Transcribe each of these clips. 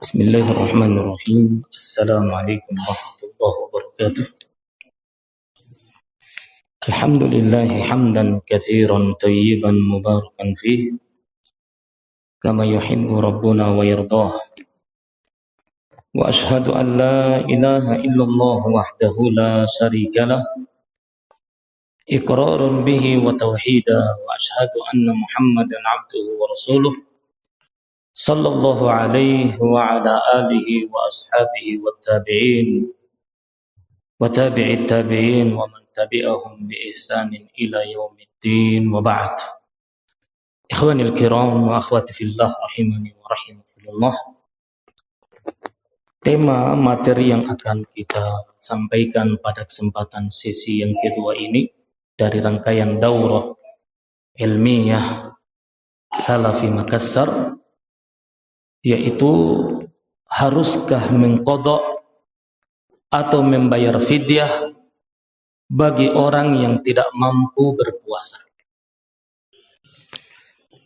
بسم الله الرحمن الرحيم. السلام عليكم ورحمة الله وبركاته. الحمد لله حمدا كثيرا طيبا مباركا فيه كما يحب ربنا ويرضاه. وأشهد أن لا إله إلا الله وحده لا شريك له إقرارا به وتوحيدا. وأشهد أن محمدا عبده ورسوله صلى الله عليه وعلى آله وأصحابه والتابعين وتابع التابعين ومن تبعهم بإحسان إلى يوم الدين وبعد. إخواني الكرام وأخواتي في الله rahimani wa rahimakumullah. Tema materi yang akan kita sampaikan pada kesempatan sesi yang kedua ini dari rangkaian daurah ilmiah Salafi Makassar, yaitu haruskah mengqadha atau membayar fidyah bagi orang yang tidak mampu berpuasa.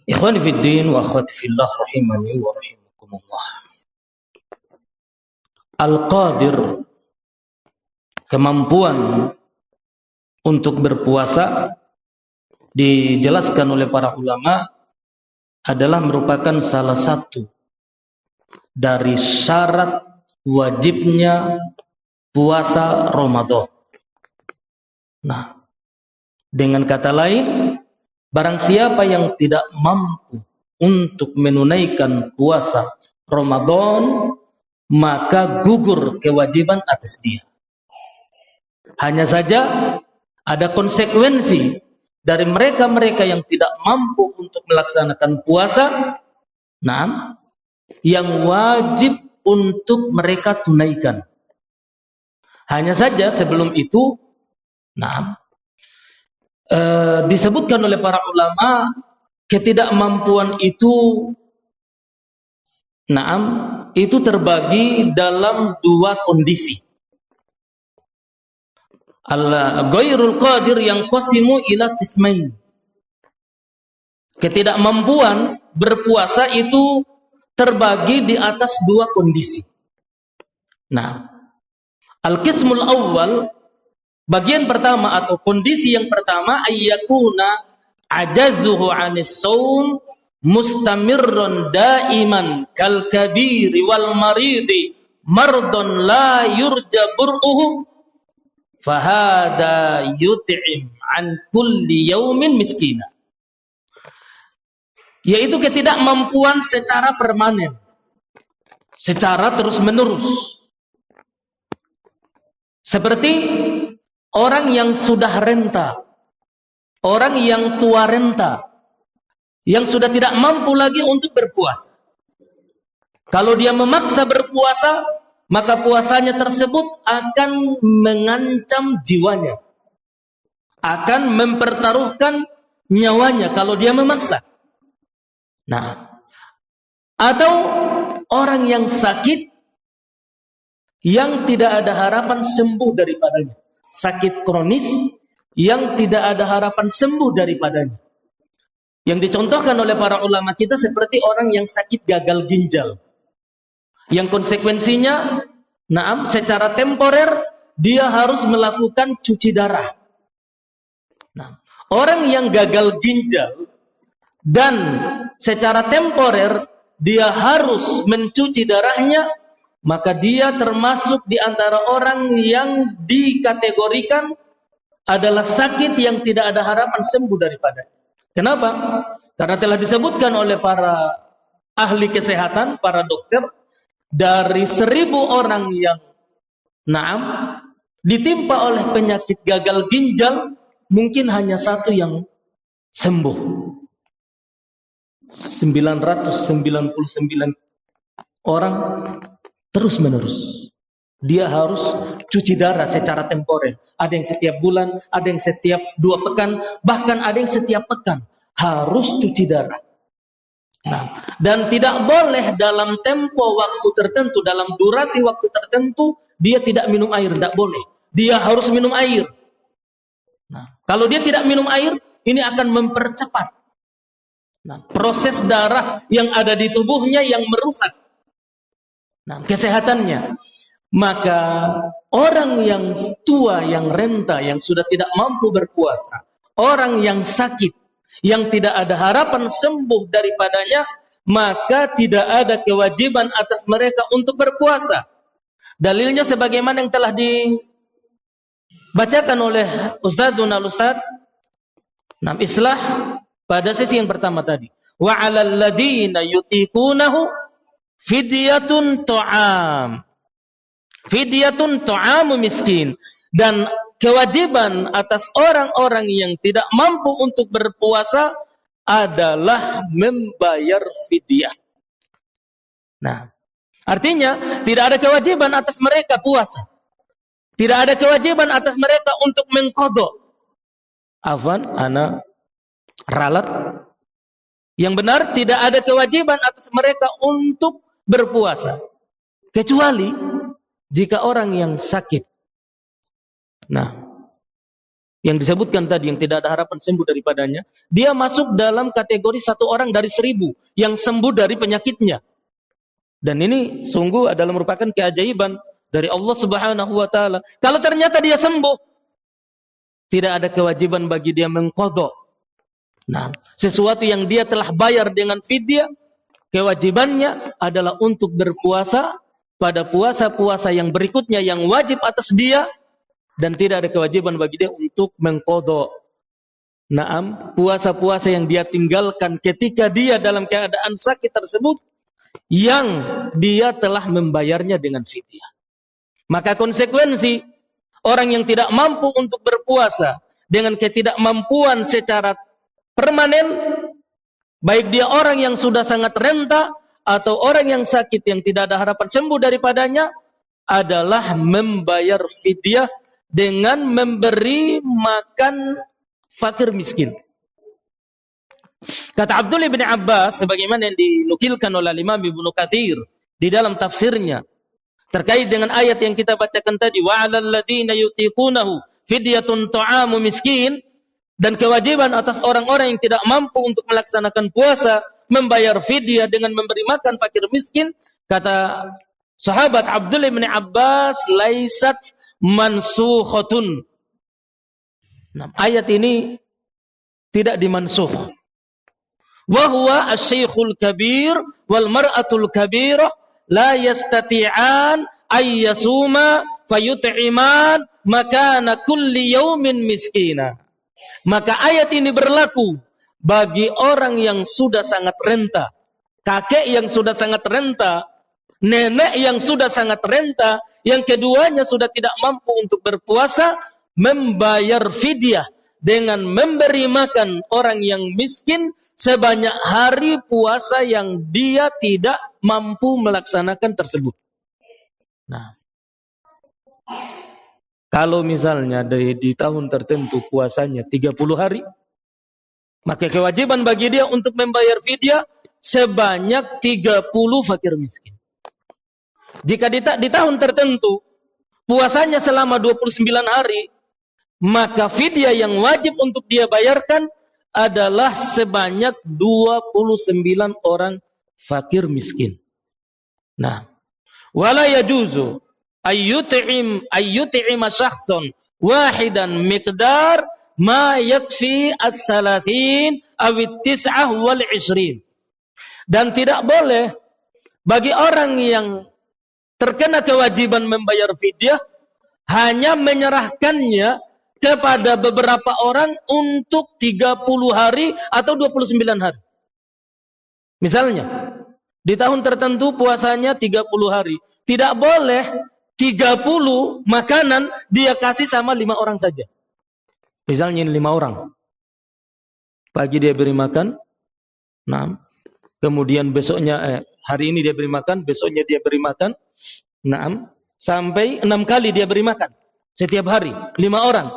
Ikhwani fid din wa akhwati fillah rahimani wa rahimakumullah. Al-qadir, kemampuan untuk berpuasa, dijelaskan oleh para ulama adalah merupakan salah satu dari syarat wajibnya puasa Ramadan. Nah, dengan kata lain, barang siapa yang tidak mampu untuk menunaikan puasa Ramadan, maka gugur kewajiban atas dia. Hanya saja ada konsekuensi dari mereka-mereka yang tidak mampu untuk melaksanakan puasa, yang wajib untuk mereka tunaikan. Hanya saja sebelum itu, disebutkan oleh para ulama, ketidakmampuan itu terbagi dalam dua kondisi. Al-ghairul qadir yang qasimu ila qismain. Ketidakmampuan berpuasa itu terbagi di atas dua kondisi. Al-qismul awal, bagian pertama atau kondisi yang pertama, ayyakuna ajazuhu 'anis shaum mustamirran daiman kal kabiri wal maridi mardon la yurja bur'uhu fahada yut'im an kulli yaumin miskina. Yaitu ketidakmampuan secara permanen, secara terus-menerus. Seperti orang yang sudah renta, orang yang tua renta, yang sudah tidak mampu lagi untuk berpuasa. Kalau dia memaksa berpuasa, maka puasanya tersebut akan mengancam jiwanya, akan mempertaruhkan nyawanya kalau dia memaksa. Atau orang yang sakit, yang tidak ada harapan sembuh daripadanya, sakit kronis yang tidak ada harapan sembuh daripadanya. Yang dicontohkan oleh para ulama kita seperti orang yang sakit gagal ginjal, yang konsekuensinya, secara temporer dia harus melakukan cuci darah. Orang yang gagal ginjal dan secara temporer dia harus mencuci darahnya, maka dia termasuk di antara orang yang dikategorikan adalah sakit yang tidak ada harapan sembuh daripadanya. Kenapa? Karena telah disebutkan oleh para ahli kesehatan, para dokter, dari 1.000 orang yang ditimpa oleh penyakit gagal ginjal, mungkin hanya satu yang sembuh. 999 orang terus-menerus dia harus cuci darah secara temporer. Ada yang setiap bulan, ada yang setiap 2 pekan, bahkan ada yang setiap pekan harus cuci darah. Dan tidak boleh dalam tempo waktu tertentu, dalam durasi waktu tertentu, dia tidak minum air, tidak boleh. Dia harus minum air. Kalau dia tidak minum air, ini akan mempercepat proses darah yang ada di tubuhnya yang merusak. Nah, kesehatannya. Maka orang yang tua, yang renta, yang sudah tidak mampu berpuasa, orang yang sakit, yang tidak ada harapan sembuh daripadanya, maka tidak ada kewajiban atas mereka untuk berpuasa. Dalilnya sebagaimana yang telah dibacakan oleh Ustadzuna Ustadz Islah pada sesi yang pertama tadi. Wa 'alal ladzina yutiqunahu fidyatun ta'am. Fidyatun ta'amu miskin. Dan kewajiban atas orang-orang yang tidak mampu untuk berpuasa adalah membayar fidyah. Nah, artinya tidak ada kewajiban atas mereka puasa. Tidak ada kewajiban atas mereka untuk mengqadha. Afwan, ana ralat. Yang benar, tidak ada kewajiban atas mereka untuk berpuasa. Kecuali jika orang yang sakit. Nah, yang disebutkan tadi, yang tidak ada harapan sembuh daripadanya, dia masuk dalam kategori 1 orang dari 1000 yang sembuh dari penyakitnya. Dan ini sungguh adalah merupakan keajaiban dari Allah Subhanahu wa taala. Kalau ternyata dia sembuh, tidak ada kewajiban bagi dia mengqadha. Nah, sesuatu yang dia telah bayar dengan fidyah, kewajibannya adalah untuk berpuasa pada puasa-puasa yang berikutnya yang wajib atas dia, dan tidak ada kewajiban bagi dia untuk mengqadha. Naam, puasa-puasa yang dia tinggalkan ketika dia dalam keadaan sakit tersebut, yang dia telah membayarnya dengan fidyah. Maka konsekuensi orang yang tidak mampu untuk berpuasa dengan ketidakmampuan secara permanen, baik dia orang yang sudah sangat renta atau orang yang sakit yang tidak ada harapan sembuh daripadanya, adalah membayar fidyah dengan memberi makan fakir miskin. Kata Abdullah bin Abbas, sebagaimana yang dinukilkan oleh Imam Ibnu Katsir di dalam tafsirnya terkait dengan ayat yang kita bacakan tadi, wa 'alal ladzina yutiqunahu fidyatun ta'amu miskin, dan kewajiban atas orang-orang yang tidak mampu untuk melaksanakan puasa membayar fidyah dengan memberi makan fakir miskin. Kata sahabat Abdullah bin Abbas, laisat mansukhatun. Nah, ayat ini tidak dimansukh. Wa huwa asy-syaikhul kabir wal mar'atul kabirah la yastati'an ay yasuma fayut'iman makana kulli yaumin miskina. Maka ayat ini berlaku bagi orang yang sudah sangat renta, kakek yang sudah sangat renta, nenek yang sudah sangat renta, yang keduanya sudah tidak mampu untuk berpuasa, membayar fidyah dengan memberi makan orang yang miskin sebanyak hari puasa yang dia tidak mampu melaksanakan tersebut. Nah, kalau misalnya di tahun tertentu puasanya 30 hari, maka kewajiban bagi dia untuk membayar fidyah sebanyak 30 fakir miskin. Jika di tahun tertentu puasanya selama 29 hari, maka fidyah yang wajib untuk dia bayarkan adalah sebanyak 29 orang fakir miskin. Nah, wala yajuzu ayyut'ima syakhsan wahidan miqdar ma yakfi ats-tsalatsin aw at-tis'ah wal 'ishrin. Dan tidak boleh bagi orang yang terkena kewajiban membayar fidyah hanya menyerahkannya kepada beberapa orang untuk 30 hari atau 29 hari. Misalnya, di tahun tertentu puasanya 30 hari. Tidak boleh 30 makanan dia kasih sama 5 orang saja. Misalnya ini 5 orang. Pagi dia beri makan 6. Kemudian besoknya hari ini dia beri makan, besoknya dia beri makan 6. Sampai 6 kali dia beri makan. Setiap hari 5 orang.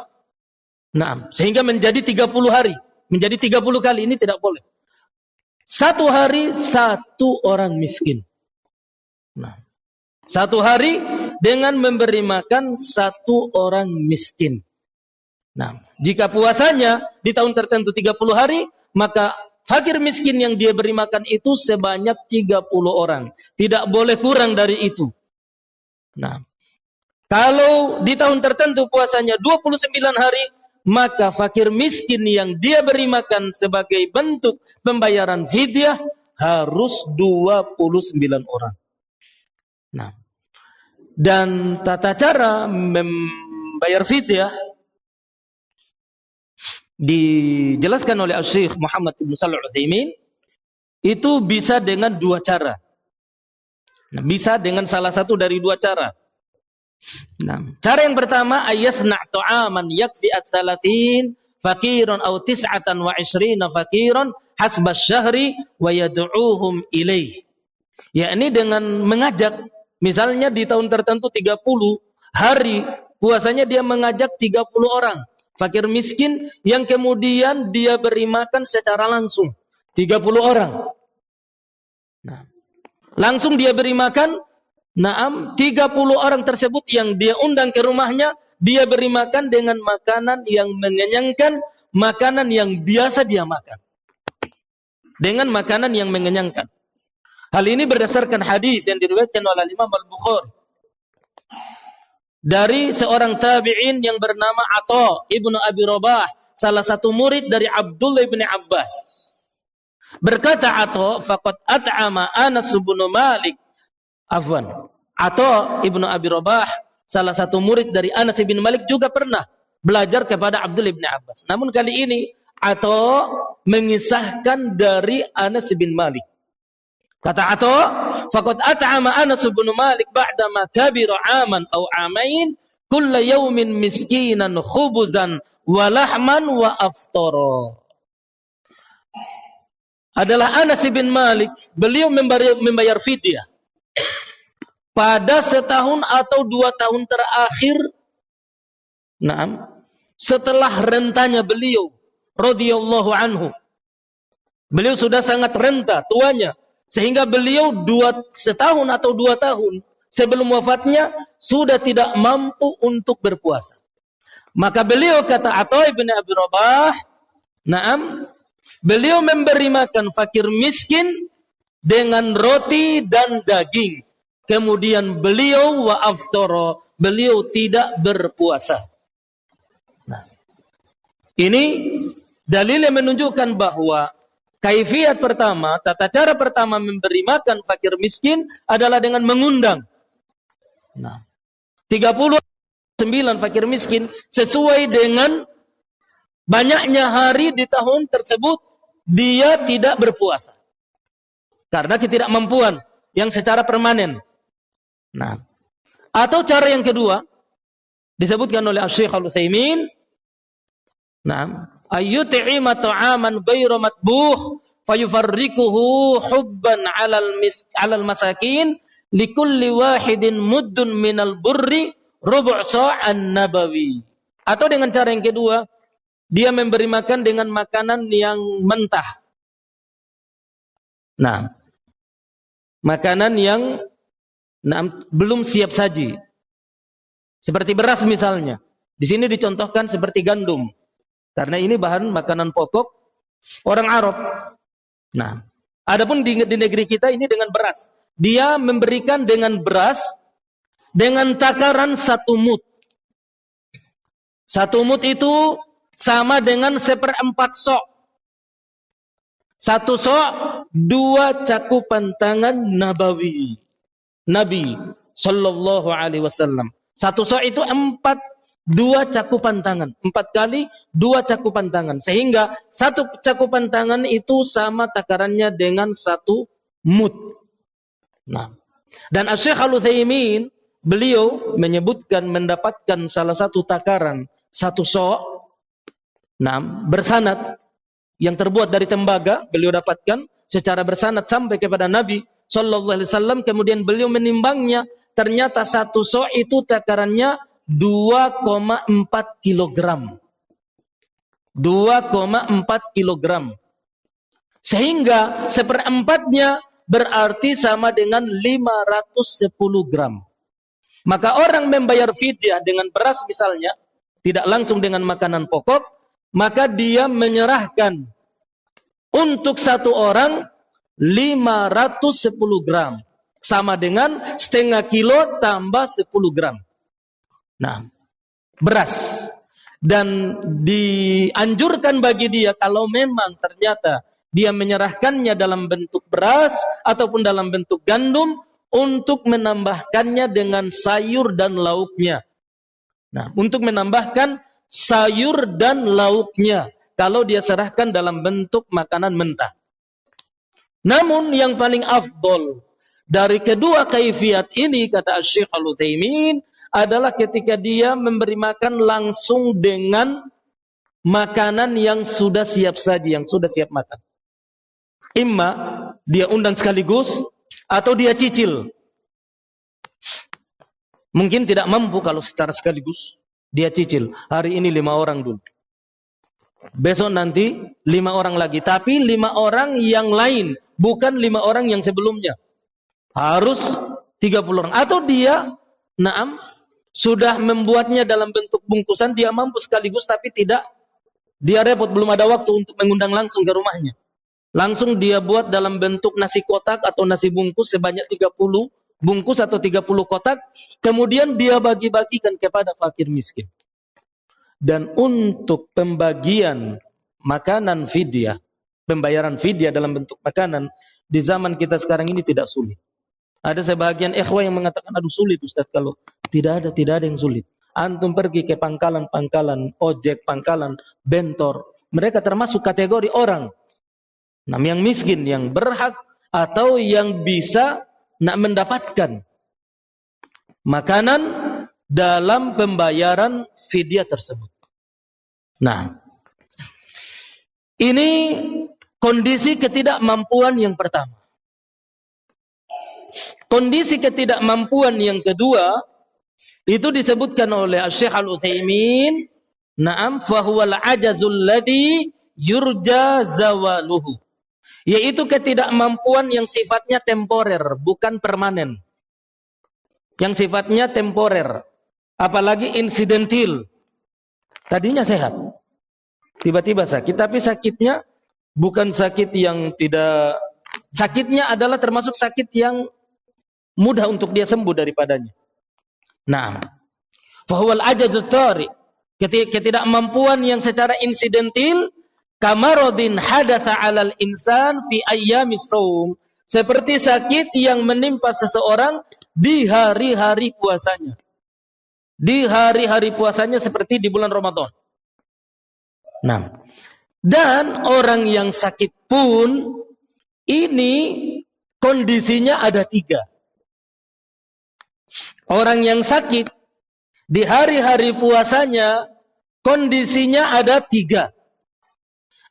6. Sehingga menjadi 30 hari. Menjadi 30 kali, ini tidak boleh. 1 hari 1 orang miskin. Nah, 1 hari dengan memberi makan 1 orang miskin. Nah, jika puasanya di tahun tertentu 30 hari, maka fakir miskin yang dia beri makan itu sebanyak 30 orang. Tidak boleh kurang dari itu. Nah, kalau di tahun tertentu puasanya 29 hari, maka fakir miskin yang dia beri makan sebagai bentuk pembayaran fidyah harus 29 orang. Nah, dan tata cara membayar fidyah dijelaskan oleh Syekh Muhammad Ibn Shalih Al-Utsaimin, itu bisa dengan dua cara. Nah, bisa dengan salah satu dari dua cara. Nah, cara yang pertama, ayasna' ta'aman yakfi at-thalathin faqiran aw tis'atan wa 'ishrina faqiran hasba syahri wa yad'uuhum ilaih. Yakni dengan mengajak, misalnya di tahun tertentu 30 hari puasanya dia mengajak 30 orang fakir miskin yang kemudian dia beri makan secara langsung 30 orang. Nah, langsung dia beri makan. Naam, 30 orang tersebut yang dia undang ke rumahnya, dia beri makan dengan makanan yang mengenyangkan, makanan yang biasa dia makan. Dengan makanan yang mengenyangkan. Hal ini berdasarkan hadis yang diriwayatkan oleh Imam Al-Bukhari dari seorang tabi'in yang bernama Atha ibnu Abi Rabah, salah satu murid dari Abdullah bin Abbas. Berkata Atha, faqad at'ama Anas bin Malik. Atha ibnu Abi Rabah, salah satu murid dari Anas bin Malik, juga pernah belajar kepada Abdullah bin Abbas. Namun kali ini Atha mengisahkan dari Anas bin Malik. Kata Atha, faqad at'ama Anas bin Malik ba'dama kabira 'aman aw 'amain kulla yawmin miskinan khubuzan wa lahman wa aftara. Adalah Anas bin Malik, beliau membayar fidyah pada setahun atau 2 tahun terakhir. Nah, setelah rentanya beliau radhiyallahu anhu. Beliau sudah sangat renta tuanya, sehingga beliau setahun atau 2 tahun sebelum wafatnya sudah tidak mampu untuk berpuasa. Maka beliau, kata Atha bin Abi Rabah, naam, beliau memberi makan fakir miskin dengan roti dan daging. Kemudian beliau wa aftara, beliau tidak berpuasa. Nah, ini dalil yang menunjukkan bahwa kaifiat pertama, tata cara pertama memberi makan fakir miskin adalah dengan mengundang. Nah, 39 fakir miskin sesuai dengan banyaknya hari di tahun tersebut dia tidak berpuasa karena ketidakmampuan yang secara permanen. Nah, atau cara yang kedua disebutkan oleh Syekh Al-Utsaimin, nah, ayyut'ima ta'aman ghairu matbuh fayufarrikuhu hubban 'alal masakin likulli wahidin muddun minal burri rubu' sa'an nabawi. Atau dengan cara yang kedua, dia memberi makan dengan makanan yang mentah. Nah, makanan yang belum siap saji. Seperti beras misalnya. Di sini dicontohkan seperti gandum. Karena ini bahan makanan pokok orang Arab. Nah, adapun di negeri kita ini dengan beras. Dia memberikan dengan beras dengan takaran 1 mud. 1 mud itu sama dengan 1/4 sok. 1 sok 2 cakupan tangan nabawi. Nabi sallallahu alaihi wasallam. 1 sok itu 2 cakupan tangan. 4 kali 2 cakupan tangan. Sehingga 1 cakupan tangan itu sama takarannya dengan 1 mud. Nah, dan Syekh Al-Utsaimin, beliau menyebutkan mendapatkan salah satu takaran 1 sok, nah, bersanad yang terbuat dari tembaga, beliau dapatkan secara bersanad sampai kepada Nabi sallallahu alaihi wasallam. Kemudian beliau menimbangnya, ternyata 1 sok itu takarannya 2,4 kilogram. 2,4 kilogram. Sehingga 1/4-nya berarti sama dengan 510 gram. Maka orang membayar fidyah dengan beras misalnya, tidak langsung dengan makanan pokok, maka dia menyerahkan Untuk satu orang 510 gram. Sama dengan setengah kilo tambah 10 gram. Nah, beras. Dan dianjurkan bagi dia kalau memang ternyata dia menyerahkannya dalam bentuk beras ataupun dalam bentuk gandum untuk menambahkannya dengan sayur dan lauknya. Nah, untuk menambahkan sayur dan lauknya kalau dia serahkan dalam bentuk makanan mentah. Namun yang paling afdol dari kedua kaifiat ini, kata Syekh Al-Utsaimin, adalah ketika dia memberi makan langsung dengan makanan yang sudah siap saji, yang sudah siap makan. Imma dia undang sekaligus atau dia cicil. Mungkin tidak mampu kalau secara sekaligus. Dia cicil. Hari ini 5 orang dulu. Besok nanti 5 orang lagi. Tapi 5 orang yang lain. Bukan 5 orang yang sebelumnya. Harus 30 orang. Atau dia, sudah membuatnya dalam bentuk bungkusan. Dia mampu sekaligus tapi tidak. Dia repot, belum ada waktu untuk mengundang langsung ke rumahnya. Langsung dia buat dalam bentuk nasi kotak atau nasi bungkus sebanyak 30 bungkus atau 30 kotak. Kemudian dia bagi-bagikan kepada fakir miskin. Dan untuk pembagian makanan fidyah, pembayaran fidyah dalam bentuk makanan, di zaman kita sekarang ini tidak sulit. Ada sebagian ikhwah yang mengatakan, aduh sulit Ustaz, kalau tidak ada yang sulit. Antum pergi ke pangkalan-pangkalan, ojek, pangkalan, bentor. Mereka termasuk kategori orang yang miskin, yang berhak atau yang bisa mendapatkan makanan dalam pembayaran fidyah tersebut. Nah, ini kondisi ketidakmampuan yang pertama. Kondisi ketidakmampuan yang kedua itu disebutkan oleh Syekh Al-Utsaimin, fahuwal ajazul ladzi yurja zawaluhu. Yaitu ketidakmampuan yang sifatnya temporer, bukan permanen. Yang sifatnya temporer, apalagi insidentil. Tadinya sehat, tiba-tiba sakit, tapi sakitnya bukan sakit yang tidak, sakitnya adalah termasuk sakit yang mudah untuk dia sembuh daripadanya. Nah, fahuwal ajazut tari, ketidakmampuan yang secara insidentil, kamaradin hadatsa 'alal insan fi ayyamis shaum, seperti sakit yang menimpa seseorang di hari-hari puasanya. Di hari-hari puasanya seperti di bulan Ramadan. Nah, dan orang yang sakit pun ini kondisinya ada 3. Orang yang sakit di hari-hari puasanya kondisinya ada 3.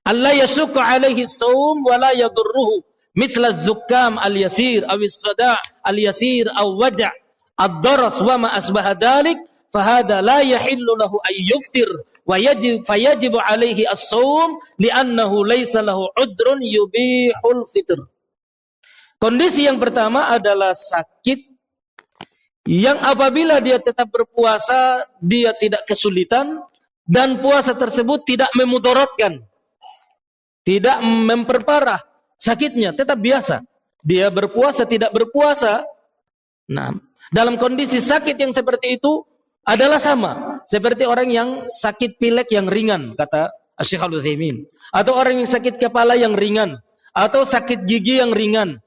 Allah yashuqqa alaihi shaum wa la yadurruhu mithla az-zukam al-yasir aw as-sada' al-yasir aw waja' ad-daras wa ma asbaha dhalik fahada la yahillu lahu ay yuftir wa fayajibu alaihi as-shaum li'annahu laysa lahu udrun yubihul fitr. Kondisi yang pertama adalah sakit yang apabila dia tetap berpuasa dia tidak kesulitan dan puasa tersebut tidak memudaratkan, tidak memperparah sakitnya, tetap biasa. Dia berpuasa, tidak berpuasa. Nah, dalam kondisi sakit yang seperti itu adalah sama seperti orang yang sakit pilek yang ringan, kata Syekh Al-Utsaimin, atau orang yang sakit kepala yang ringan, atau sakit gigi yang ringan.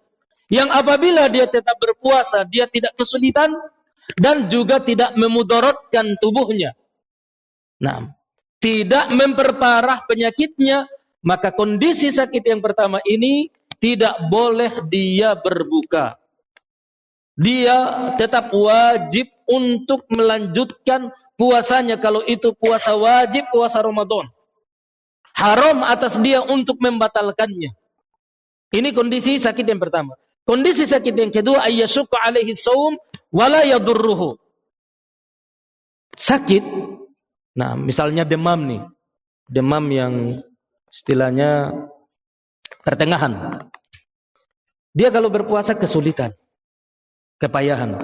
Yang apabila dia tetap berpuasa, dia tidak kesulitan dan juga tidak memudaratkan tubuhnya. Nah, tidak memperparah penyakitnya, maka kondisi sakit yang pertama ini tidak boleh dia berbuka. Dia tetap wajib untuk melanjutkan puasanya kalau itu puasa wajib, puasa Ramadan. Haram atas dia untuk membatalkannya. Ini kondisi sakit yang pertama. Kondisi sakit yang kedua, ayyashukku alaihi shaum wala yadurruhu. Sakit, nah misalnya demam nih. Demam yang istilahnya pertengahan. Dia kalau berpuasa kesulitan, kepayahan.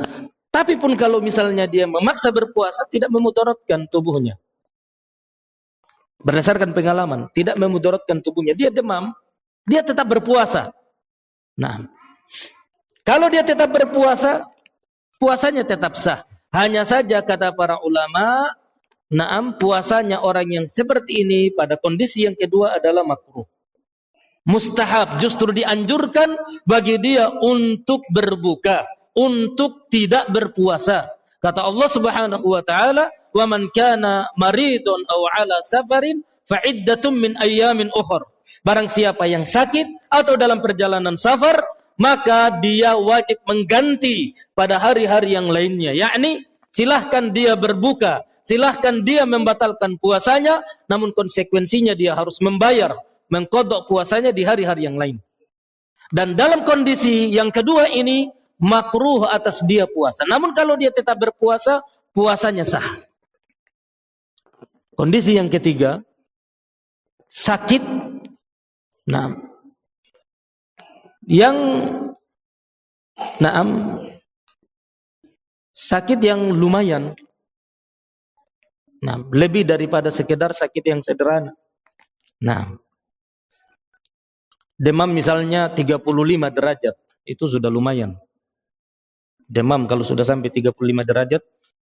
Tapi pun kalau misalnya dia memaksa berpuasa, tidak memudaratkan tubuhnya. Berdasarkan pengalaman, tidak memudaratkan tubuhnya. Dia demam, dia tetap berpuasa. Nah, kalau dia tetap berpuasa, puasanya tetap sah. Hanya saja kata para ulama, puasanya orang yang seperti ini pada kondisi yang kedua adalah makruh. Mustahab, justru dianjurkan bagi dia untuk berbuka, untuk tidak berpuasa. Kata Allah Subhanahu wa taala, "Wa man kana maridun aw 'ala safarin fa iddatum min ayyamin ukhra." Barang siapa yang sakit atau dalam perjalanan safar, maka dia wajib mengganti pada hari-hari yang lainnya. Yakni silahkan dia berbuka, silahkan dia membatalkan puasanya, namun konsekuensinya dia harus membayar, mengqadha puasanya di hari-hari yang lain. Dan dalam kondisi yang kedua ini makruh atas dia puasa. Namun kalau dia tetap berpuasa, puasanya sah. Kondisi yang ketiga, sakit. Sakit yang lumayan. Lebih daripada sekedar sakit yang sederhana. Demam misalnya 35 derajat, itu sudah lumayan. Demam kalau sudah sampai 35 derajat,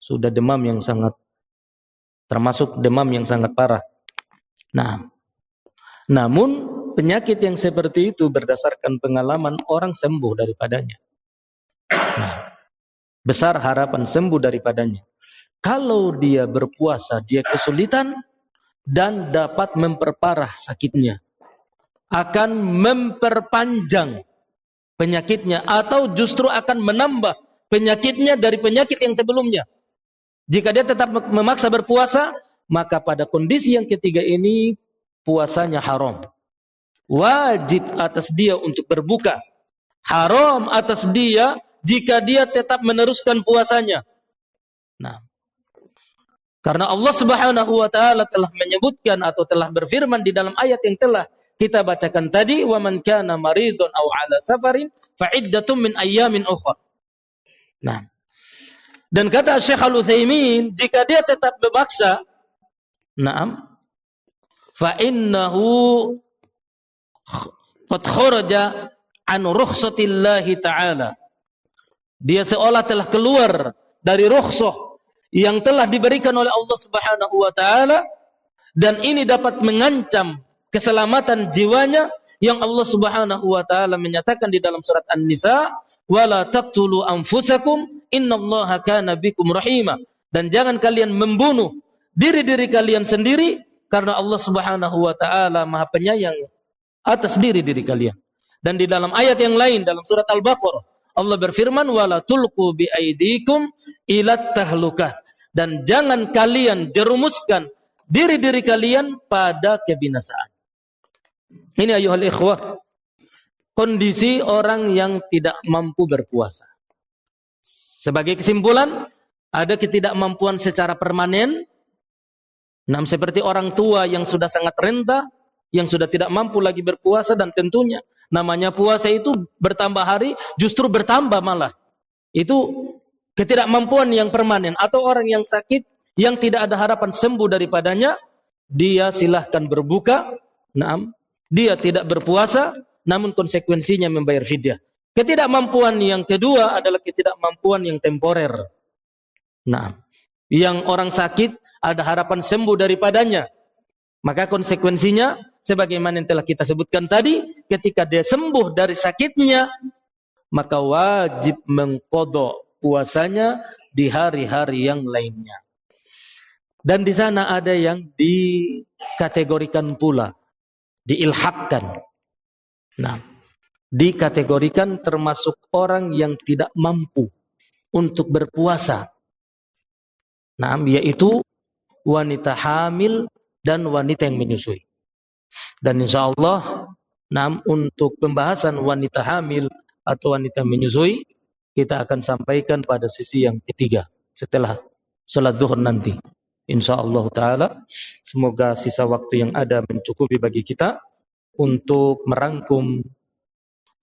sudah demam yang sangat, termasuk demam yang sangat parah. Namun penyakit yang seperti itu berdasarkan pengalaman orang sembuh daripadanya. Besar harapan sembuh daripadanya. Kalau dia berpuasa, dia kesulitan dan dapat memperparah sakitnya, akan memperpanjang penyakitnya atau justru akan menambah penyakitnya dari penyakit yang sebelumnya. Jika dia tetap memaksa berpuasa, maka pada kondisi yang ketiga ini puasanya haram. Wajib atas dia untuk berbuka. Haram atas dia jika dia tetap meneruskan puasanya. Karena Allah Subhanahu wa taala telah menyebutkan atau telah berfirman di dalam ayat yang telah kita bacakan tadi, "Wa man kana maridun aw 'ala safarin fa iddatum min ayyamin ukhra." Dan kata Syekh Al-Utsaimin, jika dia tetap memaksa, fa innahu qad kharaja an rukhsatillahi ta'ala. Dia seolah telah keluar dari rukhsah yang telah diberikan oleh Allah Subhanahu wa taala, dan ini dapat mengancam keselamatan jiwanya yang Allah Subhanahu wa taala menyatakan di dalam surat An-Nisa, "Wala taqtulu anfusakum innallaha kana bikum rahima." Dan jangan kalian membunuh diri-diri kalian sendiri, karena Allah Subhanahu wa taala Maha Penyayang atas diri-diri kalian. Dan di dalam ayat yang lain dalam surat Al-Baqarah, Allah berfirman, "Wala tulqu bi aidikum ila tahlukah." Dan jangan kalian jerumuskan diri-diri kalian pada kebinasaan. Ini ayuhal ikhwah, kondisi orang yang tidak mampu berpuasa. Sebagai kesimpulan, ada ketidakmampuan secara permanen. Seperti orang tua yang sudah sangat renta, yang sudah tidak mampu lagi berpuasa, dan tentunya namanya puasa itu bertambah hari, justru bertambah malah. Itu ketidakmampuan yang permanen. Atau orang yang sakit, yang tidak ada harapan sembuh daripadanya, dia silahkan berbuka, dia tidak berpuasa, namun konsekuensinya membayar fidyah. Ketidakmampuan yang kedua adalah ketidakmampuan yang temporer. Yang orang sakit ada harapan sembuh daripadanya, maka konsekuensinya sebagaimana yang telah kita sebutkan tadi, ketika dia sembuh dari sakitnya, maka wajib mengqadha puasanya di hari-hari yang lainnya. Dan di sana ada yang dikategorikan pula, diilhakkan. Dikategorikan termasuk orang yang tidak mampu untuk berpuasa. Yaitu wanita hamil dan wanita yang menyusui. Dan insya Allah, untuk pembahasan wanita hamil atau wanita menyusui, kita akan sampaikan pada sisi yang ketiga setelah salat zuhur nanti. Insyaallah taala, semoga sisa waktu yang ada mencukupi bagi kita untuk merangkum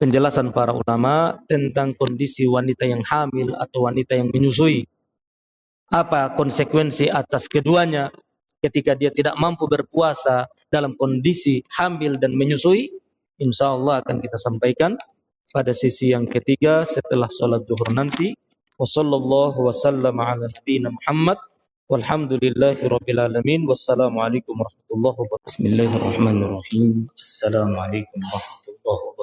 penjelasan para ulama tentang kondisi wanita yang hamil atau wanita yang menyusui. Apa konsekuensi atas keduanya ketika dia tidak mampu berpuasa dalam kondisi hamil dan menyusui? insyaallah akan kita sampaikan pada sesi yang ketiga setelah sholat zuhur nanti. Wassallallahu wasallam ala nabiyina Muhammad walhamdulillahi rabbil alamin. Wassalamualaikum warahmatullahi wabarakatuh. Bismillahirrahmanirrahim. Assalamualaikum warahmatullahi wabarakatuh.